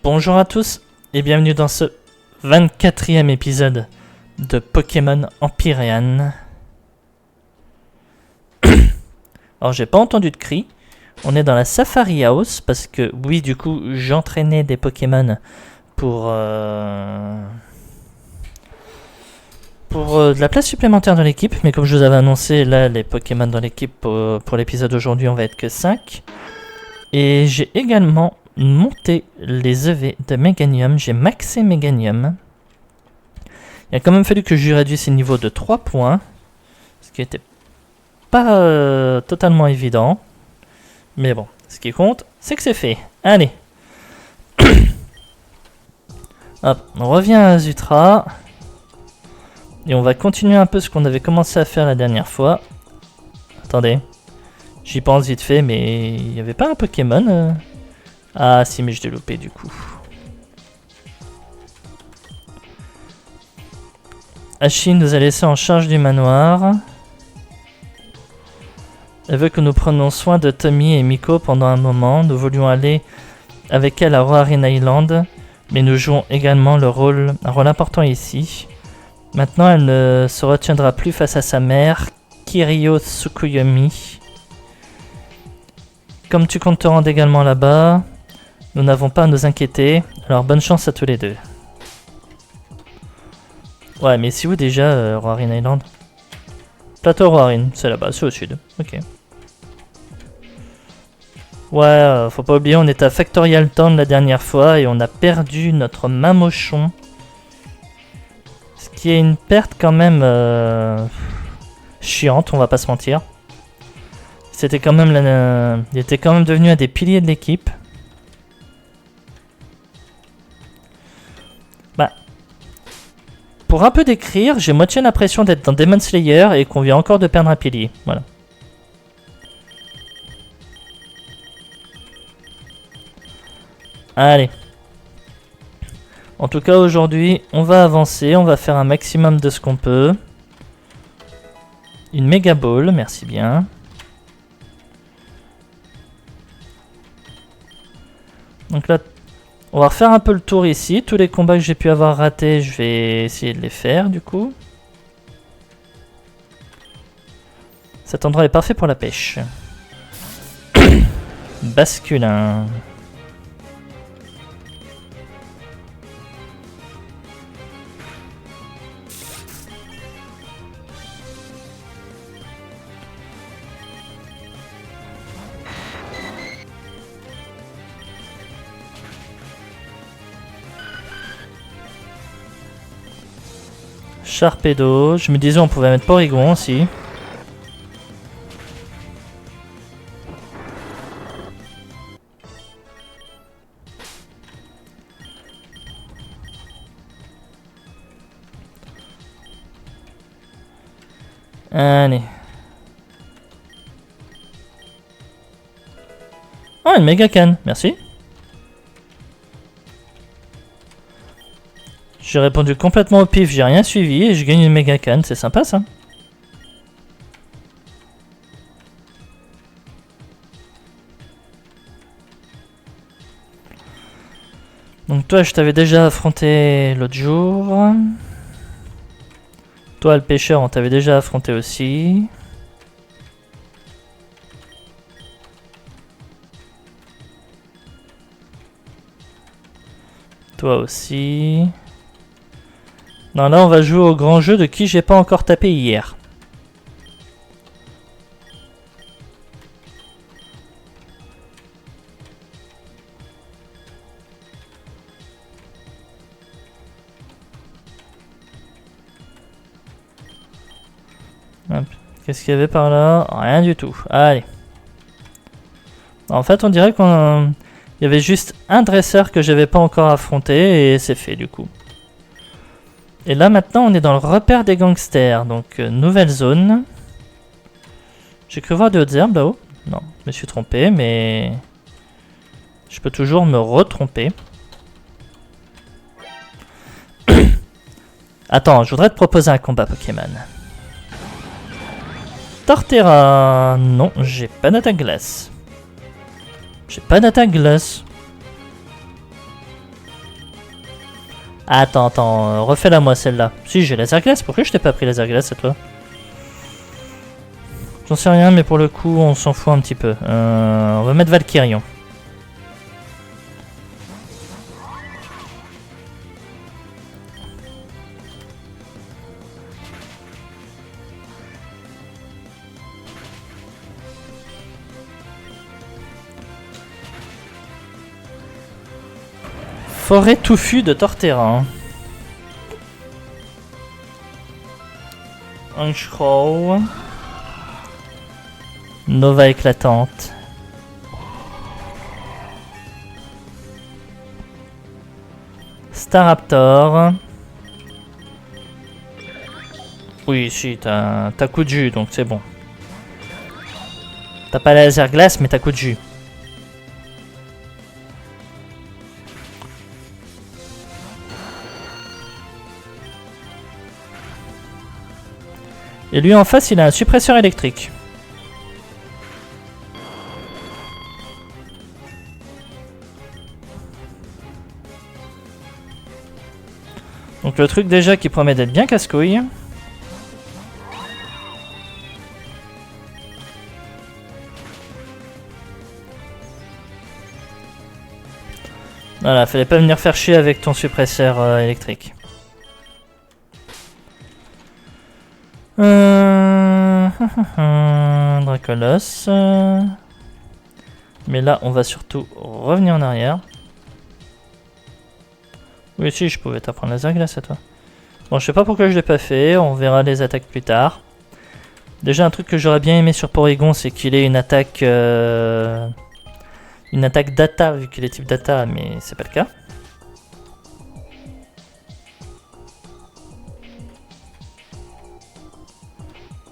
Bonjour à tous et bienvenue dans ce 24e épisode de Pokémon Empyrean. Alors j'ai pas entendu de cri, on est dans la Safari House parce que oui du coup j'entraînais des Pokémon pour de la place supplémentaire dans l'équipe, mais comme je vous avais annoncé là les Pokémon dans l'équipe pour l'épisode d'aujourd'hui on va être que 5. Et j'ai également monté les EV de Meganium, j'ai maxé Meganium. Il a quand même fallu que je lui réduise ses niveaux de 3 points, ce qui n'était pas totalement évident. Mais bon, ce qui compte, c'est que c'est fait. Allez. Hop, on revient à Azutra. Et on va continuer un peu ce qu'on avait commencé à faire la dernière fois. Attendez. J'y pense vite fait, mais il n'y avait pas un Pokémon Ah si, mais je l'ai loupé du coup. Ashi nous a laissé en charge du manoir. Elle veut que nous prenions soin de Tommy et Miko pendant un moment. Nous voulions aller avec elle à Roaring Island, mais nous jouons également un rôle important ici. Maintenant, elle ne se retiendra plus face à sa mère, Kiryu Tsukuyomi. Comme tu comptes te rendre également là-bas, nous n'avons pas à nous inquiéter, alors bonne chance à tous les deux. Ouais, mais c'est où déjà Roaring Island? Plateau Roaring, c'est là-bas, c'est au sud. Ok. Ouais, faut pas oublier, on était à Factorial Town la dernière fois et on a perdu notre Mamochon. Ce qui est une perte quand même chiante, on va pas se mentir. C'était quand même il était quand même devenu un des piliers de l'équipe. Bah, pour un peu décrire, j'ai moitié l'impression d'être dans Demon Slayer et qu'on vient encore de perdre un pilier. Voilà. Allez. En tout cas, aujourd'hui, on va avancer, on va faire un maximum de ce qu'on peut. Une Mega Ball, merci bien. Donc là, on va refaire un peu le tour ici. Tous les combats que j'ai pu avoir ratés, je vais essayer de les faire du coup. Cet endroit est parfait pour la pêche. Basculin. Sharpedo, je me disais on pouvait mettre Porygon aussi. Allez. Oh, une méga canne, merci. J'ai répondu complètement au pif, j'ai rien suivi et je gagne une méga canne, c'est sympa ça. Donc toi je t'avais déjà affronté l'autre jour. Toi le pêcheur on t'avait déjà affronté aussi. Toi aussi. Non, là on va jouer au grand jeu de qui j'ai pas encore tapé hier. Qu'est-ce qu'il y avait par là? Rien du tout. Allez. En fait on dirait qu'il y avait juste un dresseur que j'avais pas encore affronté et c'est fait du coup. Et là maintenant on est dans le repère des gangsters, donc nouvelle zone. J'ai cru voir de hautes herbes là-haut. Non, je me suis trompé, mais je peux toujours me retromper. Attends, je voudrais te proposer un combat Pokémon. Torterra. Non, j'ai pas d'attaque glace. J'ai pas d'attaque glace. Attends, refais-la moi celle-là. Si, j'ai laser glace, pourquoi je t'ai pas pris laser glace à toi? J'en sais rien, mais pour le coup, on s'en fout un petit peu. On va mettre Valkyrion. Forêt touffue de Torterra. Anshrow. Nova éclatante. Staraptor. Oui, si, t'as coup de jus, donc c'est bon. T'as pas la laser glace, mais t'as coup de jus. Et lui en face, il a un suppresseur électrique. Donc le truc déjà qui promet d'être bien casse-couille. Voilà, fallait pas venir faire chier avec ton suppresseur électrique. Dracolos. Mais là, on va surtout revenir en arrière. Oui, si, je pouvais t'apprendre laser glace à toi. Bon, je sais pas pourquoi je l'ai pas fait. On verra les attaques plus tard. Déjà, un truc que j'aurais bien aimé sur Porygon, c'est qu'il ait une attaque data, vu qu'il est type data, mais c'est pas le cas.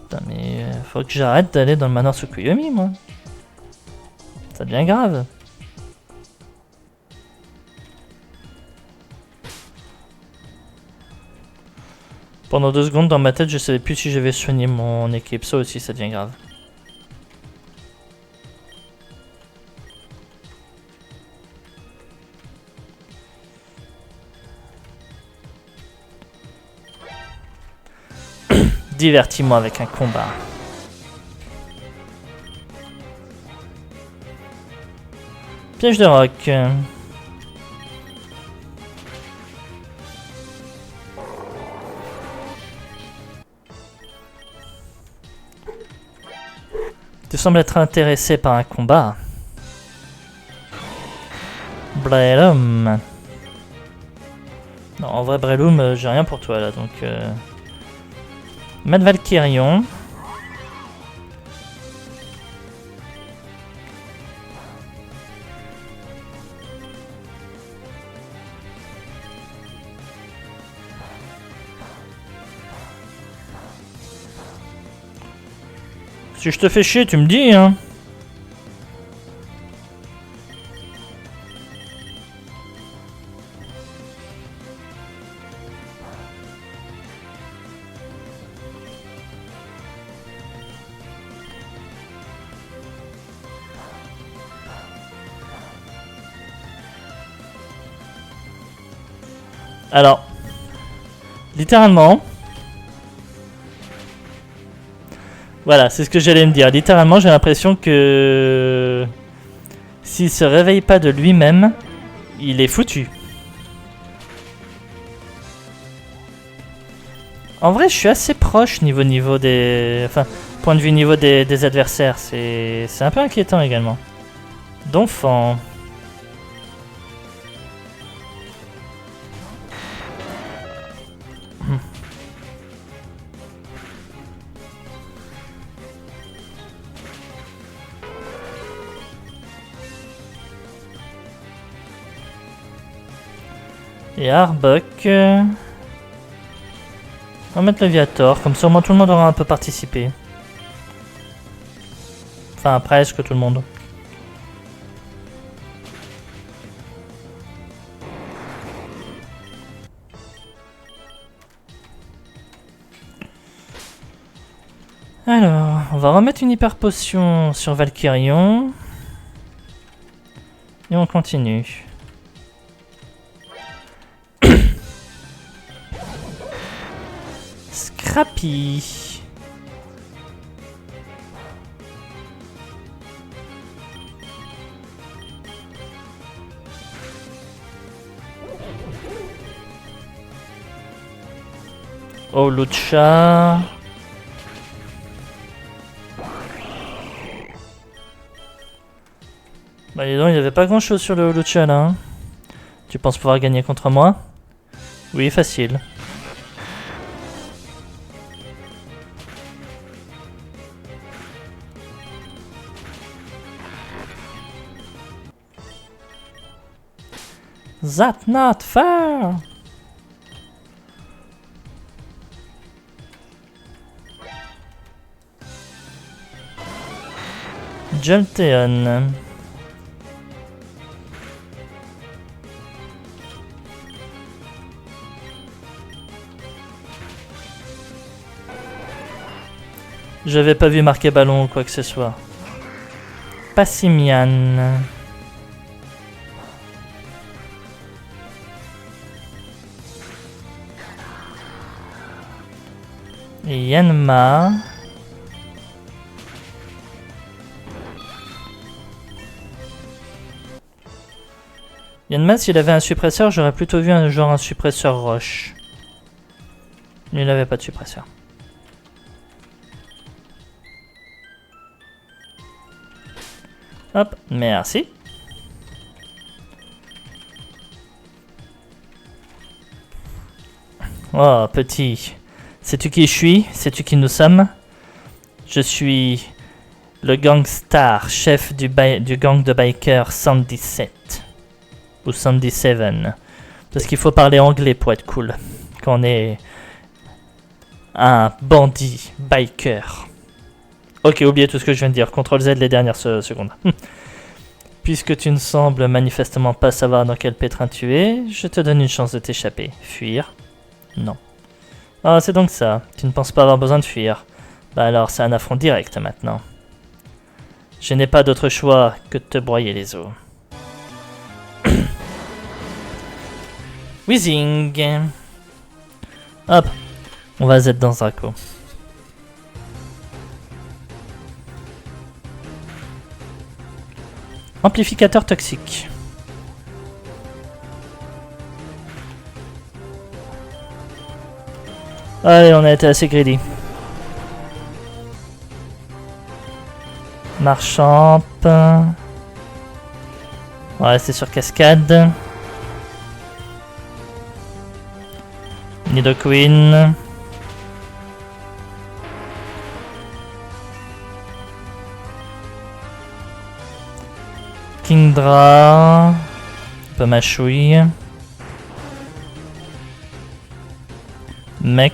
Putain, mais faut que j'arrête d'aller dans le manoir Tsukuyomi, moi. Ça devient grave. Pendant 2 secondes, dans ma tête, je savais plus si j'avais soigné mon équipe. Ça aussi, ça devient grave. Divertis-moi avec un combat. Piège de roc. Tu sembles être intéressé par un combat. Breloom. Non, en vrai, Breloom, j'ai rien pour toi là, donc... Mettre Valkyrion. Si je te fais chier, tu me dis, hein. Alors, littéralement, voilà, c'est ce que j'allais me dire. Littéralement, j'ai l'impression que s'il se réveille pas de lui-même, il est foutu. En vrai, je suis assez proche niveau des... Enfin, point de vue niveau des adversaires. C'est un peu inquiétant également. Donphan. Et Arbok. On va mettre le Viator, comme ça au moins tout le monde aura un peu participé. Enfin, presque tout le monde. Alors, on va remettre une hyper potion sur Valkyrion. Et on continue. Scrappy. Oh, Lucha. Bah dis donc, il n'y avait pas grand chose sur le Lucha là. Hein. Tu penses pouvoir gagner contre moi? Oui, facile. That's not fair! Jolteon. J'avais pas vu marquer ballon ou quoi que ce soit. Passimian. Yanma. Yanma, s'il avait un suppresseur, j'aurais plutôt vu un suppresseur roche. Mais il avait pas de suppresseur. Hop, merci. Oh, petit. Sais-tu qui je suis? Sais-tu qui nous sommes? Je suis le gangstar, chef du gang de bikers 117. Ou 117. Parce qu'il faut parler anglais pour être cool. Quand on est un bandit biker. Ok, oubliez tout ce que je viens de dire. CTRL Z les dernières secondes. Puisque tu ne sembles manifestement pas savoir dans quel pétrin tu es, je te donne une chance de t'échapper. Fuir? Non. Ah, c'est donc ça. Tu ne penses pas avoir besoin de fuir. Bah alors, c'est un affront direct maintenant. Je n'ai pas d'autre choix que de te broyer les os. Whizzing. Hop. On va Z dans Draco. Amplificateur toxique. Allez, on a été assez greedy. Marchamp. On va rester sur cascade. Nidoqueen. Kingdra. Pamachouille. Mec.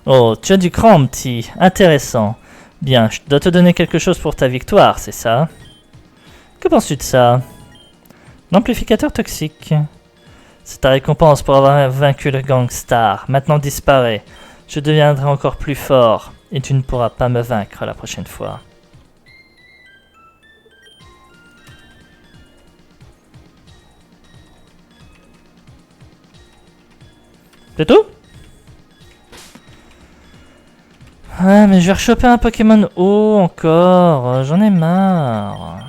Oh, tu as du cran, petit. Intéressant. Bien, je dois te donner quelque chose pour ta victoire, c'est ça? Que penses-tu de ça? L'amplificateur toxique. C'est ta récompense pour avoir vaincu le gangstar. Maintenant disparaît. Je deviendrai encore plus fort. Et tu ne pourras pas me vaincre la prochaine fois. C'est tout? Ah, mais je vais rechoper un Pokémon haut encore. J'en ai marre.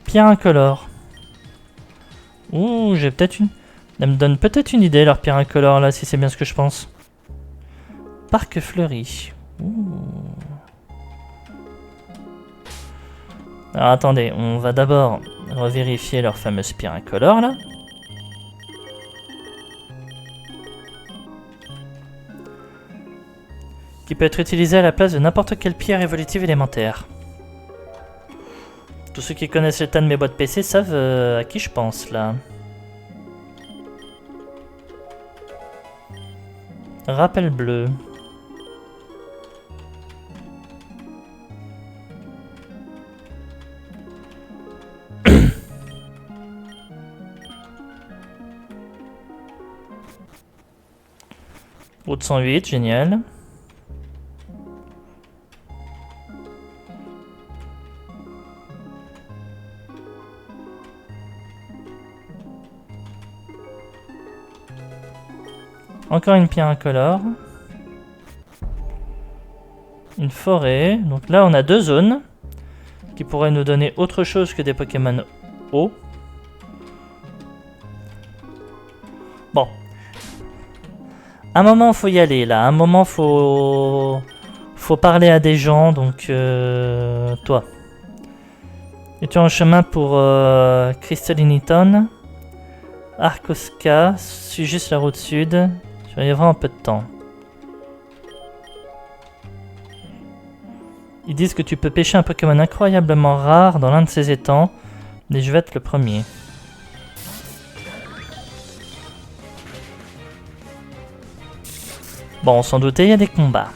Pierre incolore. Ouh, j'ai peut-être une... Elle me donne peut-être une idée, leur pierre incolore, là, si c'est bien ce que je pense. Parc fleuri. Ouh. Alors attendez, on va d'abord revérifier leur fameuse pierre incolore, là. Qui peut être utilisée à la place de n'importe quelle pierre évolutive élémentaire. Tous ceux qui connaissent l'état de mes boîtes PC savent à qui je pense, là. Rappel bleu. Route 108, génial. Encore une pierre incolore. Une forêt. Donc là, on a 2 zones qui pourraient nous donner autre chose que des Pokémon eau. Bon. À un moment, faut y aller là. À un moment, faut parler à des gens. Donc, toi. Et tu es en chemin pour Crystalliniton. Arkoska. Suis juste la route sud. Tu vas y avoir un peu de temps. Ils disent que tu peux pêcher un Pokémon incroyablement rare dans l'un de ces étangs, mais je vais être le premier. Bon, on s'en doutait, il y a des combats.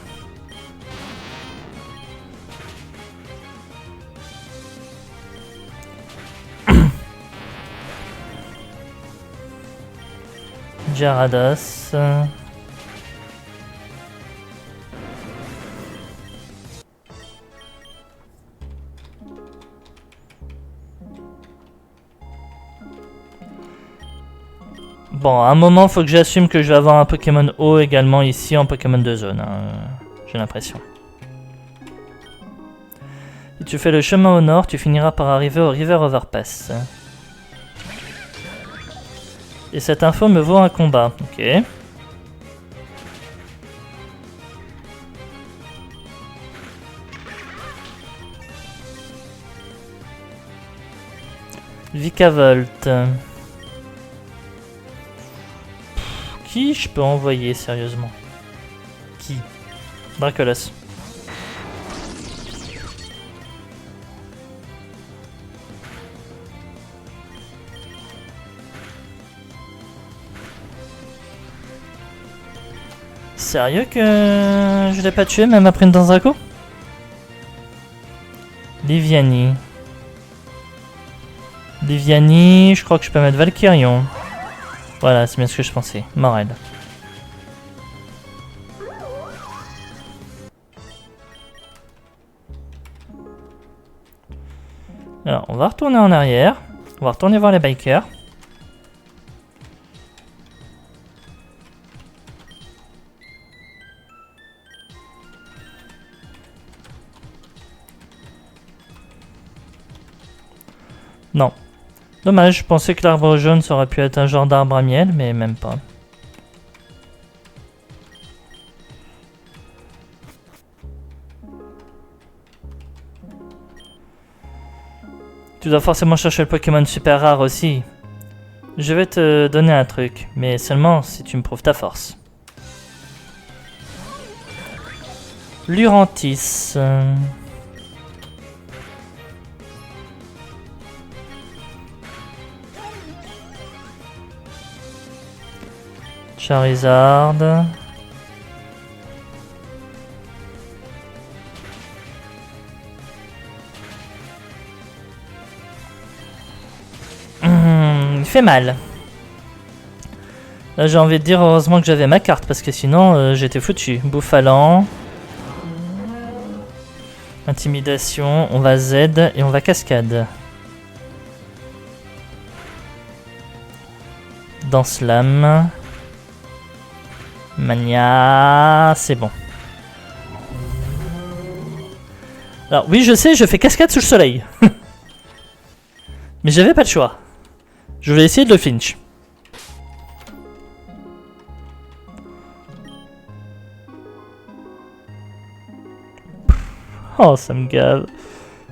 Gyarados. Bon, à un moment, faut que j'assume que je vais avoir un Pokémon eau également ici en Pokémon de zone. Hein. J'ai l'impression. Si tu fais le chemin au nord, tu finiras par arriver au River Overpass. Et cette info me vaut un combat. Ok. Vikavolt. Qui je peux envoyer sérieusement? Qui? Dracolos. Sérieux que je l'ai pas tué même après une danse Draco? Liviani. Liviani, je crois que je peux mettre Valkyrion. Voilà, c'est bien ce que je pensais. Morel. Alors, on va retourner en arrière. On va retourner voir les bikers. Non. Dommage, je pensais que l'arbre jaune ça aurait pu être un genre d'arbre à miel, mais même pas. Tu dois forcément chercher le Pokémon super rare aussi. Je vais te donner un truc, mais seulement si tu me prouves ta force. Lurantis. Charizard. Il fait mal. Là j'ai envie de dire heureusement que j'avais ma carte parce que sinon j'étais foutu. Bouffalant. Intimidation, on va Z et on va cascade. Danse lame. Mania, c'est bon. Alors oui, je sais, je fais cascade sous le soleil. Mais j'avais pas le choix. Je vais essayer de le flinch. Oh, ça me gave.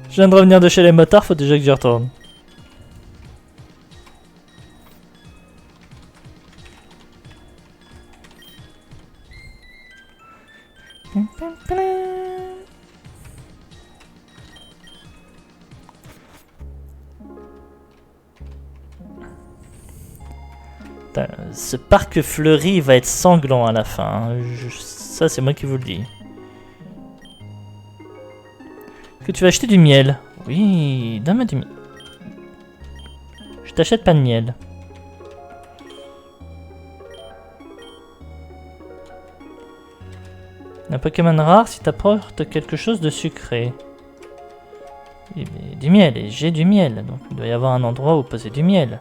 Je viens de revenir de chez les motards, faut déjà que j'y retourne. Putain, ce parc fleuri va être sanglant à la fin. Hein. Ça, c'est moi qui vous le dis. Est-ce que tu vas acheter du miel? Oui, donne-moi du miel. Je t'achète pas de miel. Un Pokémon rare si t'apportes quelque chose de sucré. Et du miel, et j'ai du miel, donc il doit y avoir un endroit où poser du miel.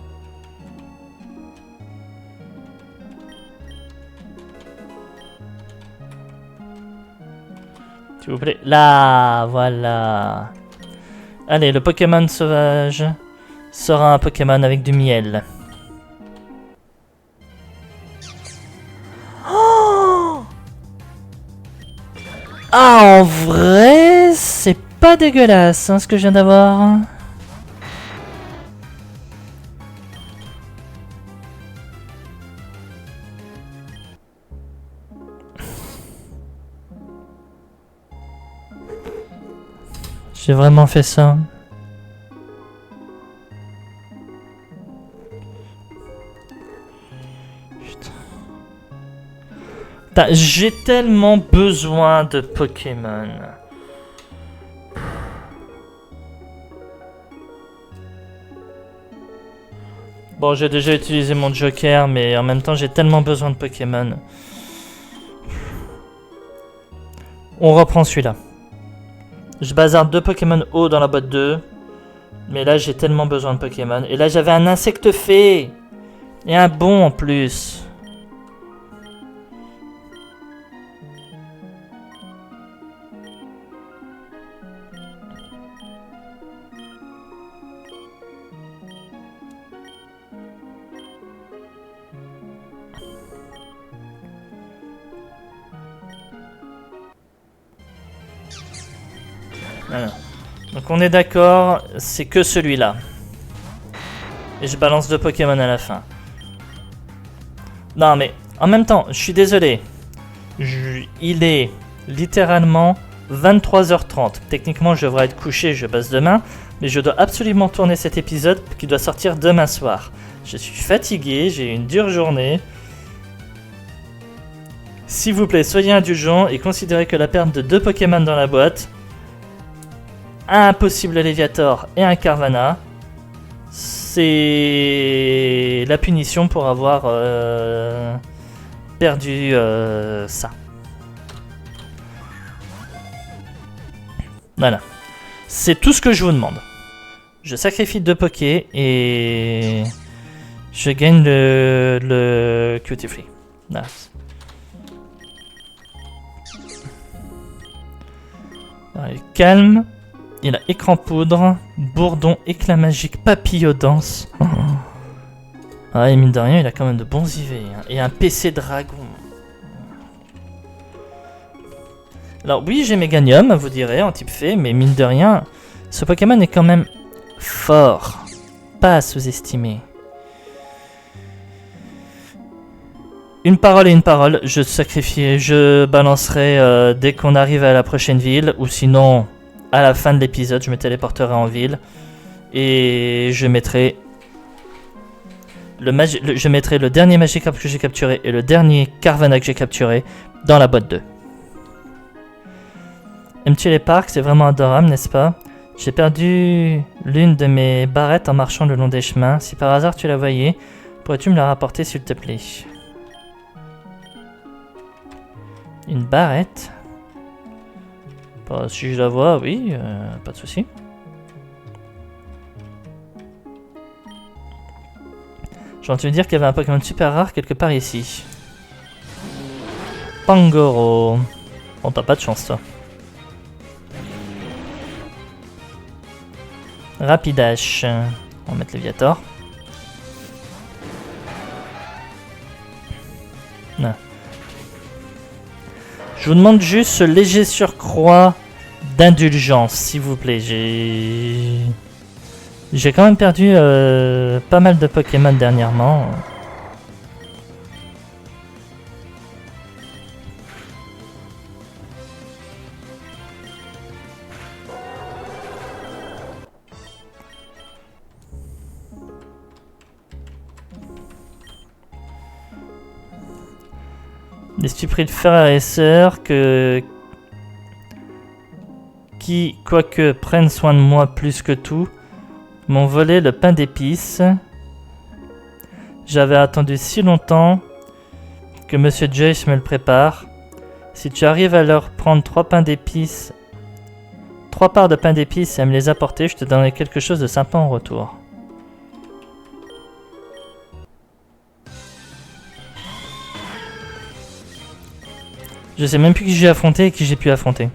S'il vous plaît. Là, voilà. Allez, le Pokémon sauvage sera un Pokémon avec du miel. Oh, ah, en vrai, c'est pas dégueulasse hein, ce que je viens d'avoir. J'ai vraiment fait ça. Putain. J'ai tellement besoin de Pokémon. Bon, j'ai déjà utilisé mon Joker, mais en même temps, j'ai tellement besoin de Pokémon. On reprend celui-là. Je bazarde 2 Pokémon haut dans la boîte 2. Mais là, j'ai tellement besoin de Pokémon. Et là, j'avais un insecte fée. Et un bon en plus. Voilà. Donc on est d'accord, c'est que celui-là. Et je balance 2 Pokémon à la fin. Non mais, en même temps, je suis désolé. Il est littéralement 23h30. Techniquement, je devrais être couché, je passe demain. Mais je dois absolument tourner cet épisode qui doit sortir demain soir. Je suis fatigué, j'ai eu une dure journée. S'il vous plaît, soyez indulgents et considérez que la perte de 2 Pokémon dans la boîte, un possible Léviator et un Carvana, c'est la punition pour avoir perdu ça. Voilà. C'est tout ce que je vous demande. Je sacrifie 2 Poké et je gagne le Cutie Free. Voilà. Alors, il est calme. Il a écran poudre, bourdon, éclat magique, papillon danse. Oh. Ah, et mine de rien, il a quand même de bons IV. Hein. Et un PC dragon. Alors oui, j'ai Méganium, vous direz, en type fée, mais mine de rien, ce Pokémon est quand même fort. Pas à sous-estimer. Une parole et une parole, je balancerai dès qu'on arrive à la prochaine ville, ou sinon... À la fin de l'épisode, je me téléporterai en ville et je mettrai le dernier Magikarp que j'ai capturé et le dernier Carvana que j'ai capturé dans la boîte 2. Aimes-tu les parcs? C'est vraiment adorable, n'est-ce pas? J'ai perdu l'une de mes barrettes en marchant le long des chemins. Si par hasard tu la voyais, pourrais-tu me la rapporter s'il te plaît? Une barrette? Bah, si je la vois, oui, pas de souci. J'ai entendu dire qu'il y avait un Pokémon super rare quelque part ici. Pangoro. Bon, t'as pas de chance, toi. Rapidash. On va mettre Léviator. Non. Je vous demande juste ce léger surcroît d'indulgence, s'il vous plaît. J'ai quand même perdu pas mal de Pokémon dernièrement. Des stupides frères et sœurs qui, quoique prennent soin de moi plus que tout, m'ont volé le pain d'épices. J'avais attendu si longtemps que Monsieur Joyce me le prépare, Si tu arrives à leur prendre 3 pains d'épices, 3 parts de pain d'épices et à me les apporter, je te donnerai quelque chose de sympa en retour. Je sais même plus qui j'ai affronté et qui j'ai pu affronter.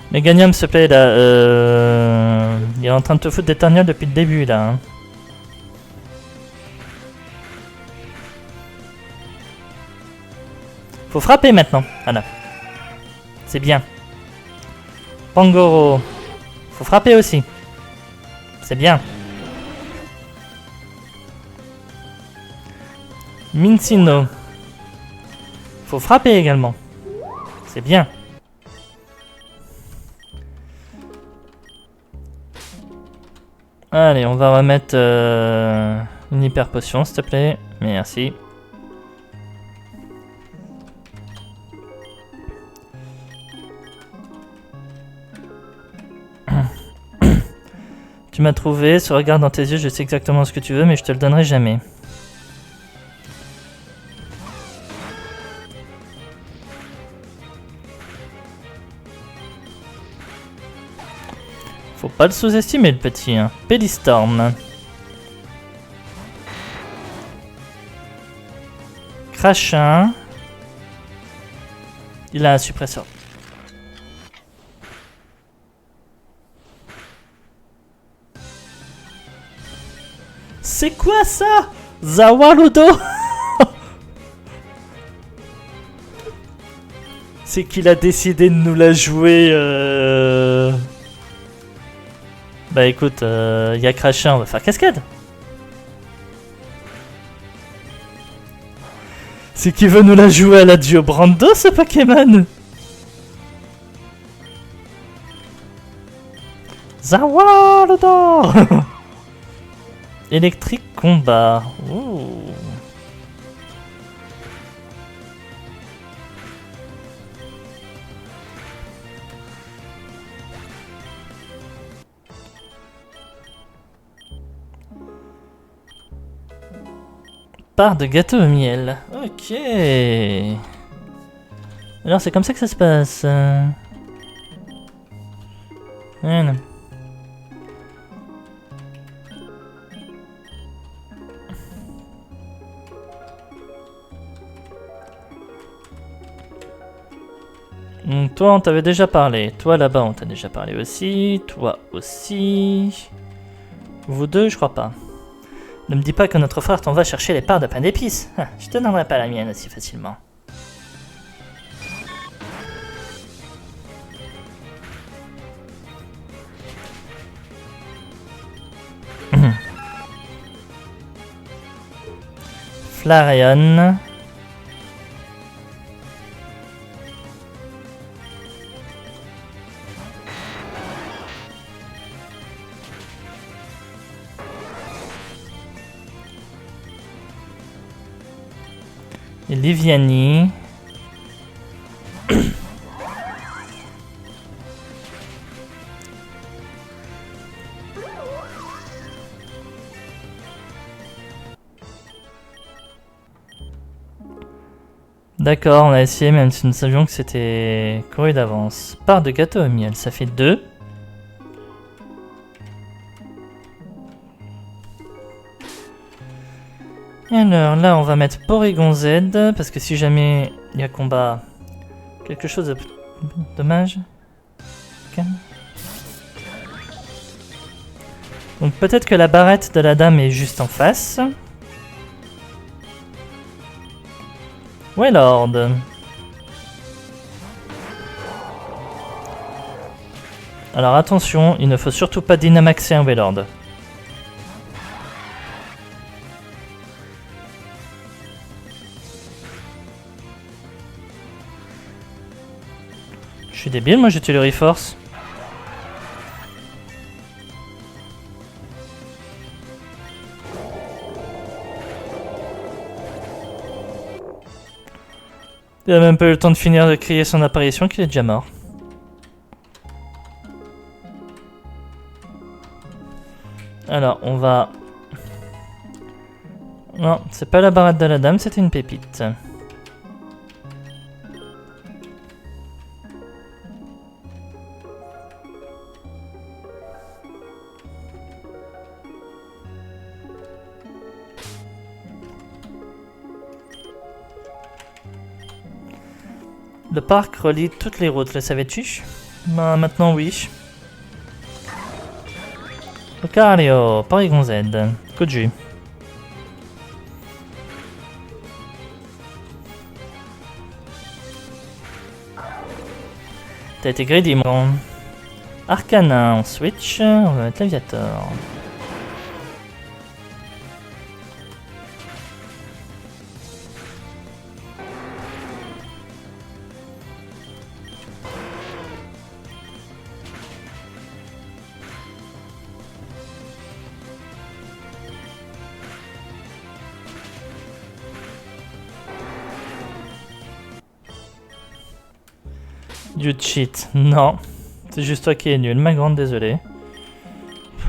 Meganium, s'il te plaît, là. Il est en train de te foutre des ternials depuis le début, là. Hein. Faut frapper maintenant. Voilà. C'est bien. Pangoro. Faut frapper aussi. C'est bien. Mincino. Faut frapper également. C'est bien. Allez, on va remettre une hyper potion, s'il te plaît. Merci. Tu m'as trouvé, ce regard dans tes yeux, je sais exactement ce que tu veux, mais je te le donnerai jamais. Faut pas le sous-estimer, le petit. Hein. Pédistorm. Crachin. Il a un suppresseur. C'est quoi ça? Zawarudo. C'est qu'il a décidé de nous la jouer. Bah écoute, y a Crachin, on va faire cascade. C'est qu'il veut nous la jouer à la Dio Brando, ce Pokémon. Zawarudo. Électrique combat. Ouh. Part de gâteau au miel. Ok. Alors c'est comme ça que ça se passe. Voilà. Donc toi on t'avait déjà parlé, toi là-bas on t'a déjà parlé aussi, toi aussi. Vous deux je crois pas. Ne me dis pas que notre frère t'en va chercher les parts de pain d'épices. Ah, je te donnerai pas la mienne aussi facilement. Flareon. Et Liviani. D'accord, on a essayé même si nous savions que c'était couru d'avance. Part de gâteau au miel, ça fait 2. Et alors là on va mettre Porygon Z, parce que si jamais il y a combat, quelque chose de dommage. Calme. Donc peut-être que la barrette de la dame est juste en face. Wailord. Alors attention, il ne faut surtout pas dynamaxer un Wailord. Je suis débile, moi j'ai tué le Reforce. Il a même pas eu le temps de finir de crier son apparition qu'il est déjà mort. Alors, on va... Non, c'est pas la baratte de la dame, c'était une pépite. Le parc relie toutes les routes, le savais-tu? Bah, maintenant oui. Lucario, Porygon Z, coup de jus. T'as été greedy, mon. Arcana, on switch, on va mettre Léviator. You cheat. Non. C'est juste toi qui es nul, ma grande, désolé.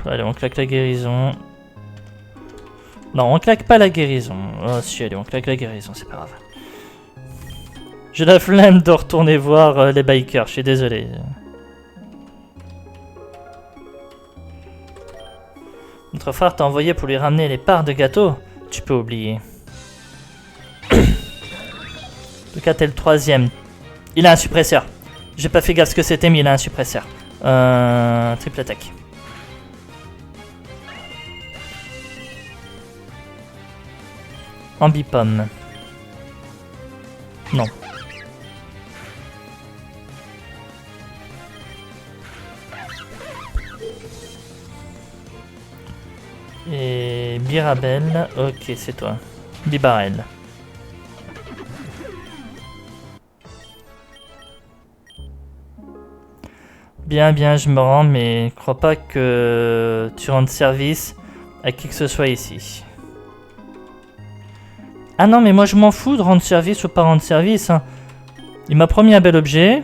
Allez, on claque la guérison. Non, on claque pas la guérison. Oh si, allez, on claque la guérison, c'est pas grave. J'ai la flemme de retourner voir les bikers, je suis désolé. Notre frère t'a envoyé pour lui ramener les parts de gâteau. Tu peux oublier. En tout cas, t'es le troisième. Il a un suppresseur. J'ai pas fait gaffe ce que c'était, mais il a un suppresseur. Triple attaque. Ambipom. Non. Et Birabelle. Ok, c'est toi. Bibarel. Bien, bien, je me rends, mais crois pas que tu rendes service à qui que ce soit ici. Ah non, mais moi je m'en fous de rendre service ou pas rendre service. Hein. Il m'a promis un bel objet.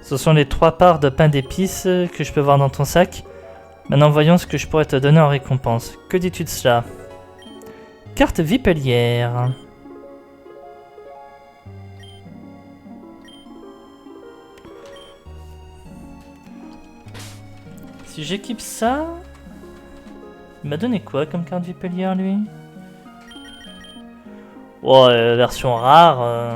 Ce sont les 3 parts de pain d'épices que je peux voir dans ton sac. Maintenant, voyons ce que je pourrais te donner en récompense. Que dis-tu de cela? Carte vipelière. Si j'équipe ça... Il m'a donné quoi comme carte vipelière, lui? Oh, version rare...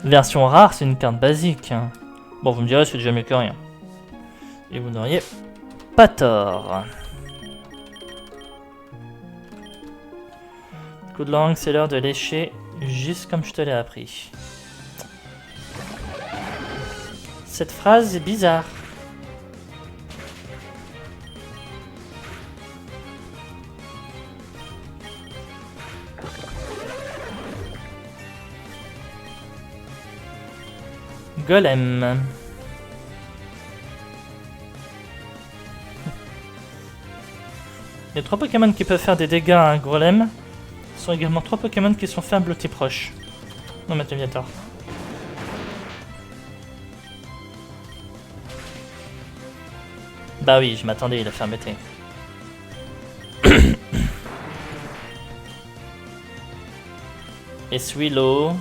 Version rare, c'est une carte basique. Hein. Bon, vous me direz, c'est déjà mieux que rien. Et vous n'auriez pas tort. Coup de langue, c'est l'heure de lécher, juste comme je te l'ai appris. Cette phrase est bizarre. Golem. Les 3 Pokémon qui peuvent faire des dégâts à un Golem sont également 3 Pokémon qui sont faibles au type roche. Non, mais Léviator. Bah oui, je m'attendais, il a fermeté. Et Swillow.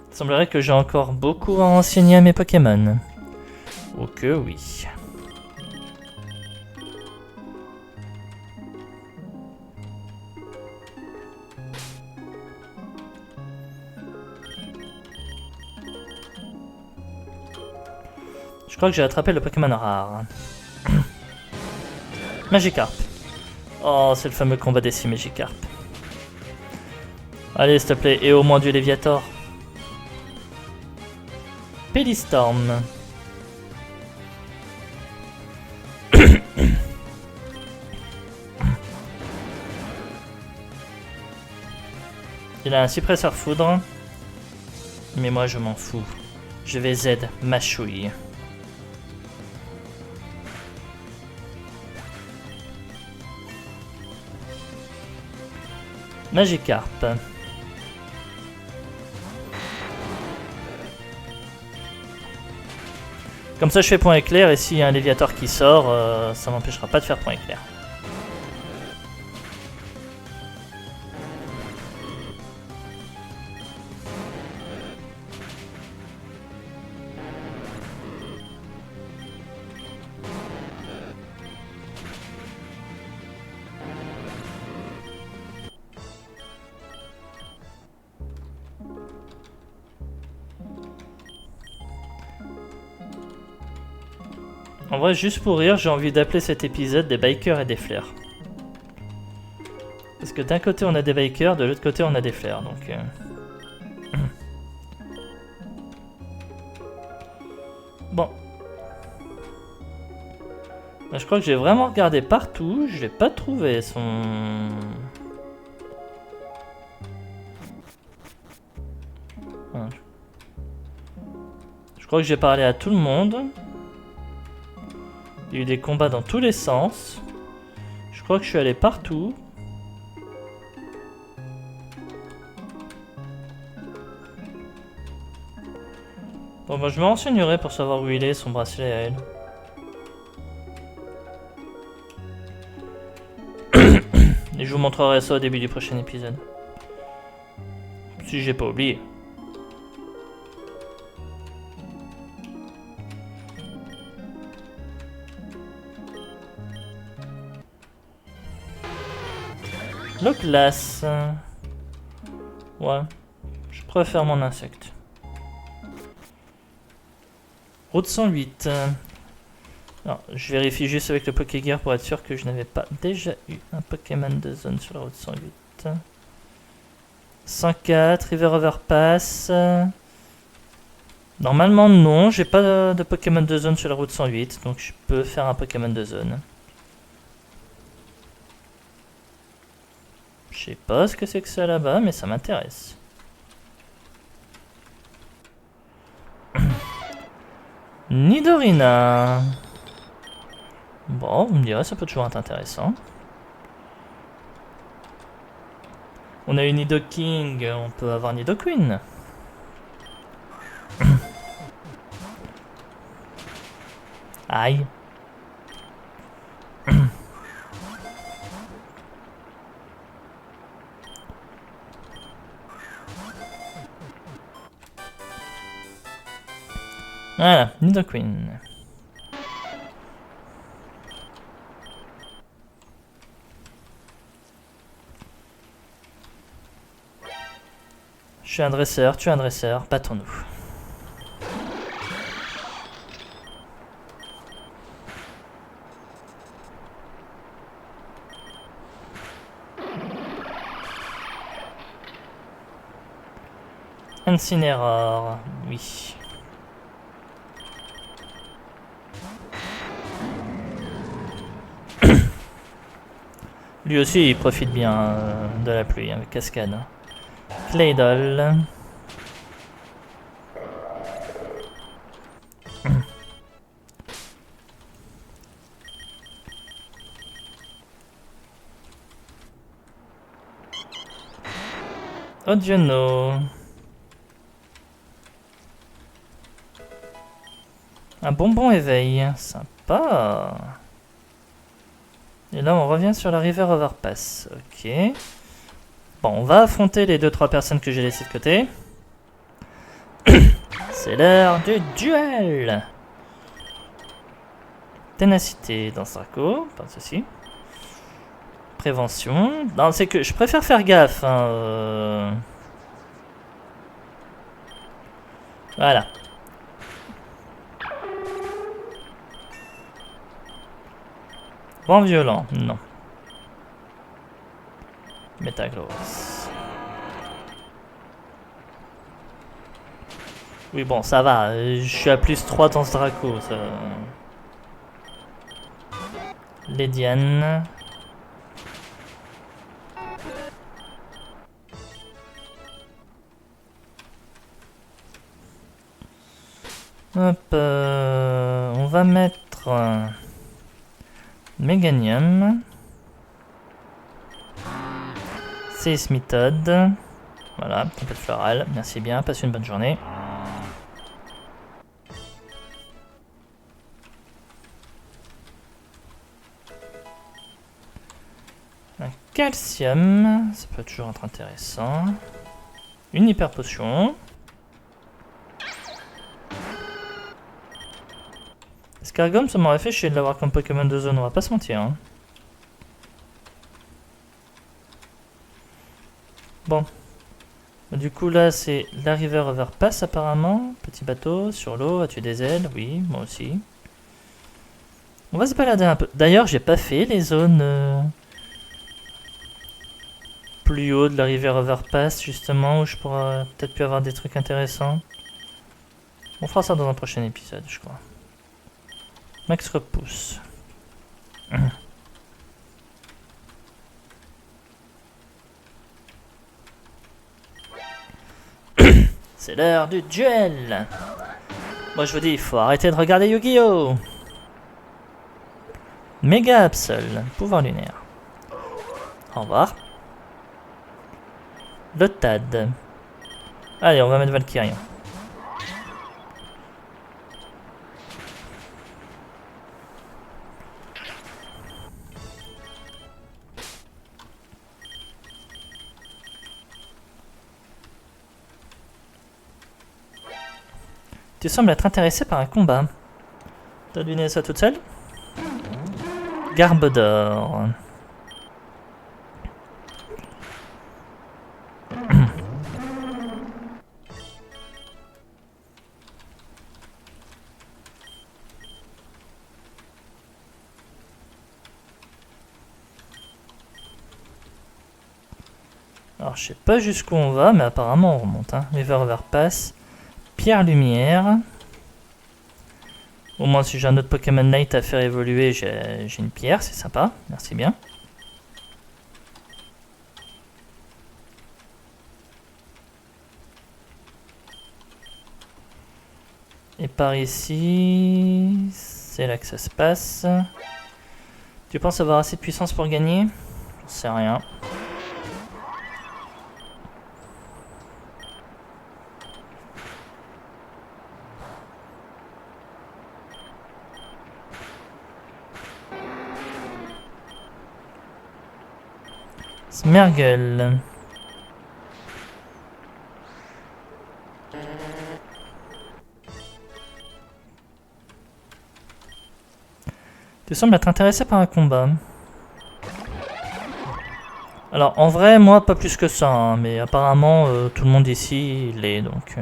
Il semblerait que j'ai encore beaucoup à enseigner à mes Pokémon. Oh que oui. Je crois que j'ai attrapé le Pokémon rare. Magikarp. Oh, c'est le fameux combat des 6 Magikarp. Allez, s'il te plaît, et au moins du Léviator. Pélistorm. Il a un suppresseur foudre. Mais moi je m'en fous. Je vais Z ma chouille. Magikarp. Comme ça je fais point éclair et s'il y a un Léviator qui sort, ça m'empêchera pas de faire point éclair. En vrai, juste pour rire, j'ai envie d'appeler cet épisode des bikers et des flares. Parce que d'un côté on a des bikers, de l'autre côté on a des flares, donc... Bon. Là, je crois que j'ai vraiment regardé partout, je l'ai pas trouvé son... Je crois que j'ai parlé à tout le monde. Il y a eu des combats dans tous les sens. Je crois que je suis allé partout. Bon bah je me renseignerai pour savoir où il est, son bracelet à elle. Et je vous montrerai ça au début du prochain épisode. Si j'ai pas oublié. Le glace. Ouais. Je préfère mon insecte. Route 108. Alors, je vérifie juste avec le Pokégear pour être sûr que je n'avais pas déjà eu un Pokémon de zone sur la route 108. 104, River Overpass. Normalement non, j'ai pas de Pokémon de zone sur la route 108, donc je peux faire un Pokémon de zone. Je sais pas ce que c'est que ça là-bas, mais ça m'intéresse. Nidorina. Bon, vous me direz, ça peut toujours être intéressant. On a eu Nidoking, on peut avoir Nidoqueen. Aïe. Voilà, Nidoqueen. Je suis un dresseur, tu es un dresseur, battons-nous. Incineroar, oui. Lui aussi il profite bien de la pluie avec cascade. Claydol. Odiono. Un bonbon éveil, sympa. Et là on revient sur la River Overpass, ok. Bon, on va affronter les 2-3 personnes que j'ai laissées de côté. C'est l'heure du duel. Ténacité dans ce Draco, pas de soucis. Prévention. Non, c'est que je préfère faire gaffe. Hein, Voilà. Vent violent, non. Metagross. Oui, bon, ça va. Je suis à plus 3 dans ce Draco. Ça... Lédiane. Hop, on va mettre Meganium. Seismitoad. Voilà, tempête florale. Merci bien, passe une bonne journée. Un calcium, ça peut toujours être intéressant. Une hyper potion. Scargum, ça m'aurait fait chier de l'avoir comme Pokémon de zone, on va pas se mentir. Hein. Bon. Du coup là c'est la River Overpass apparemment. Petit bateau sur l'eau, as-tu des ailes? Oui, moi aussi. On va se balader un peu. D'ailleurs j'ai pas fait les zones plus haut de la River Overpass justement où je pourrais peut-être pu avoir des trucs intéressants. On fera ça dans un prochain épisode je crois. Max repousse. C'est l'heure du duel. Moi je vous dis, il faut arrêter de regarder Yu-Gi-Oh! Méga Absol, pouvoir lunaire. Au revoir. Le TAD. Allez, on va mettre Valkyrion. Tu sembles être intéressé par un combat. T'as deviné ça toute seule? Garbodor. Alors je sais pas jusqu'où on va, mais apparemment on remonte. Hein. River Overpass. Pierre Lumière. Au moins si j'ai un autre Pokémon Night à faire évoluer, j'ai une pierre, c'est sympa. Merci bien. Et par ici, c'est là que ça se passe. Tu penses avoir assez de puissance pour gagner? J'en sais rien. Smergel. Tu sembles être intéressé par un combat. Alors en vrai, moi pas plus que ça, hein, mais apparemment tout le monde ici l'est donc.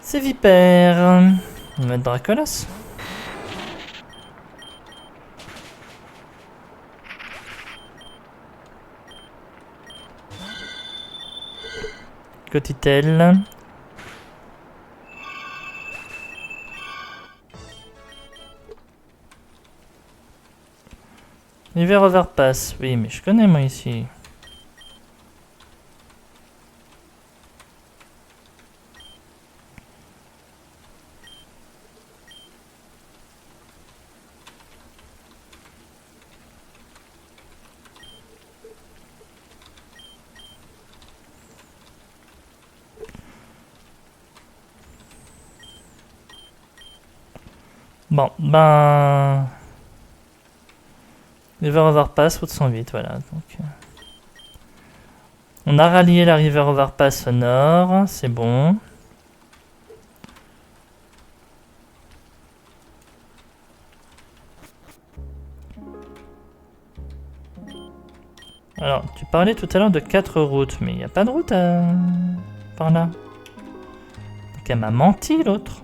C'est Vipère. On va mettre Dracolas. Cotitel. River Overpass. Oui, mais je connais moi ici. Bon, ben... River Overpass, route 108, voilà. Donc, on a rallié la River Overpass au nord, c'est bon. Alors, tu parlais tout à l'heure de 4 routes, mais il n'y a pas de route par là. Donc elle m'a menti l'autre.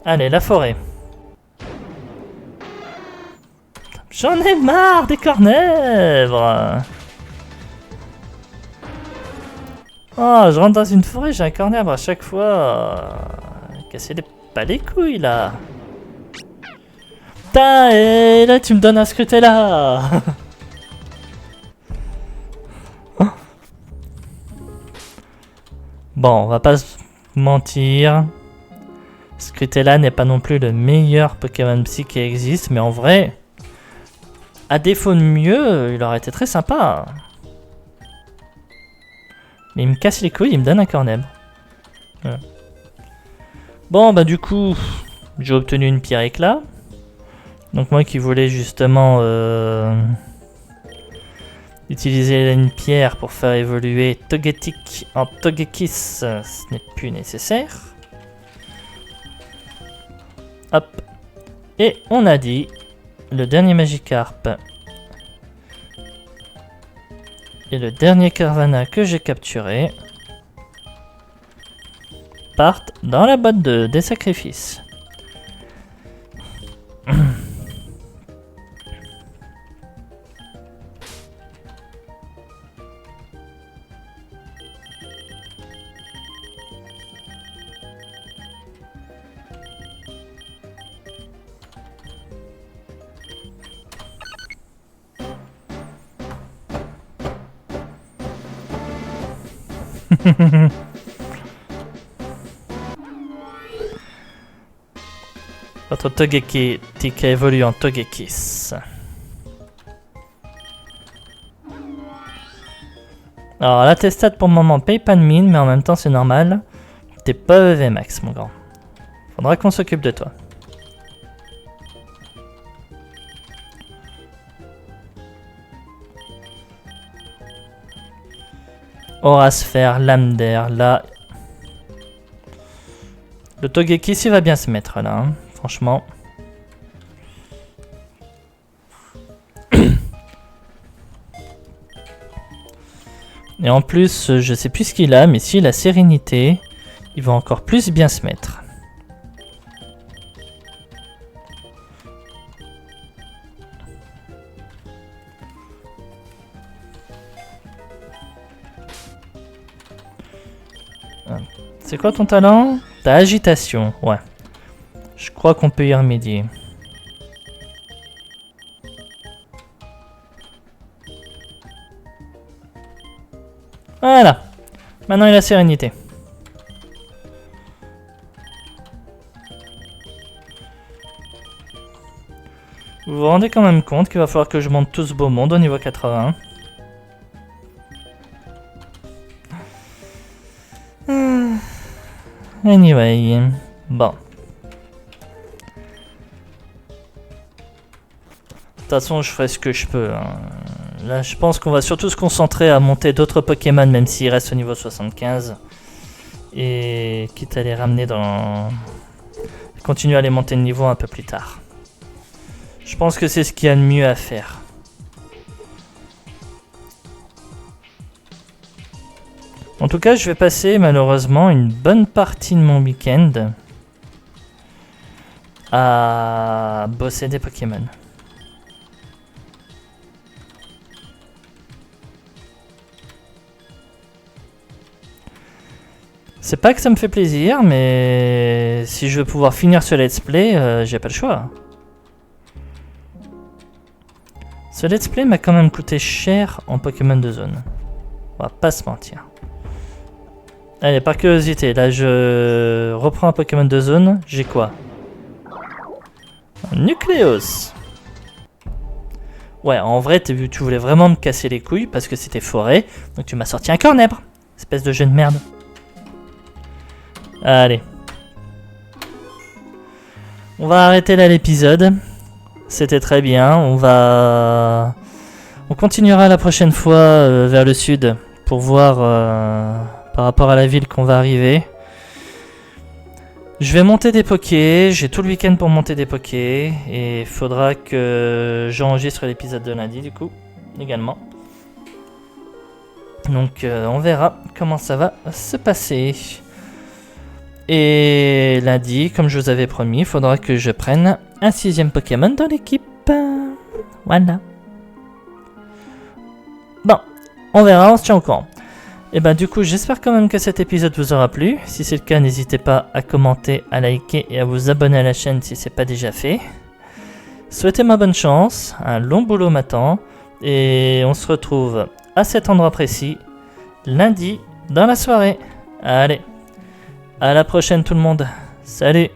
Allez, la forêt. J'en ai marre des cornèvres. Oh, je rentre dans une forêt, j'ai un cornèvre à chaque fois. Casser pas les couilles là. Putain, et là tu me donnes un Scrutella. Bon, on va pas se mentir. Scrutella n'est pas non plus le meilleur Pokémon Psy qui existe, mais en vrai, à défaut de mieux, il aurait été très sympa. Mais il me casse les couilles, il me donne un cornèbre. Voilà. Bon, bah du coup, j'ai obtenu une pierre éclat. Donc moi qui voulais justement utiliser une pierre pour faire évoluer Togetic en Togekiss, ce n'est plus nécessaire. Hop. Et on a dit, le dernier Magikarp et le dernier Carvanha que j'ai capturé partent dans la boîte des sacrifices. Votre Togekiss évolue en Togekiss. Alors là, tes stats pour le moment payent pas de mine, mais en même temps c'est normal. T'es pas EV max, mon grand. Faudra qu'on s'occupe de toi. Aura Sphère, Lame d'air, là. Le Togekiss il va bien se mettre là, hein, franchement. Et en plus, je sais plus ce qu'il a, mais s'il a Sérénité, il va encore plus bien se mettre. C'est quoi ton talent? Ta agitation, ouais. Je crois qu'on peut y remédier. Voilà. Maintenant il a sérénité. Vous vous rendez quand même compte qu'il va falloir que je monte tout ce beau monde au niveau 80. Anyway, bon. De toute façon, je ferai ce que je peux. Hein. Là, je pense qu'on va surtout se concentrer à monter d'autres Pokémon, même s'ils restent au niveau 75. Et quitte à les ramener dans... Continuer à les monter de niveau un peu plus tard. Je pense que c'est ce qu'il y a de mieux à faire. En tout cas, je vais passer malheureusement une bonne partie de mon week-end à bosser des Pokémon. C'est pas que ça me fait plaisir, mais si je veux pouvoir finir ce let's play, j'ai pas le choix. Ce let's play m'a quand même coûté cher en Pokémon de zone. On va pas se mentir. Allez, par curiosité, là je reprends un Pokémon de zone. J'ai quoi? Un Nucleus. Ouais, en vrai, tu voulais vraiment me casser les couilles parce que c'était forêt. Donc tu m'as sorti un cornèbre. Espèce de jeu de merde. Allez. On va arrêter là l'épisode. C'était très bien. On continuera la prochaine fois vers le sud pour voir... par rapport à la ville qu'on va arriver. Je vais monter des pokés, j'ai tout le week-end pour monter des pokés, et il faudra que j'enregistre l'épisode de lundi du coup, également. Donc on verra comment ça va se passer. Et lundi, comme je vous avais promis, il faudra que je prenne un 6e Pokémon dans l'équipe. Voilà. Bon, on verra, on se tient au courant. Et ben du coup j'espère quand même que cet épisode vous aura plu. Si c'est le cas, n'hésitez pas à commenter, à liker et à vous abonner à la chaîne si c'est pas déjà fait. Souhaitez-moi bonne chance, un long boulot m'attend, et on se retrouve à cet endroit précis, lundi, dans la soirée. Allez, à la prochaine tout le monde, salut!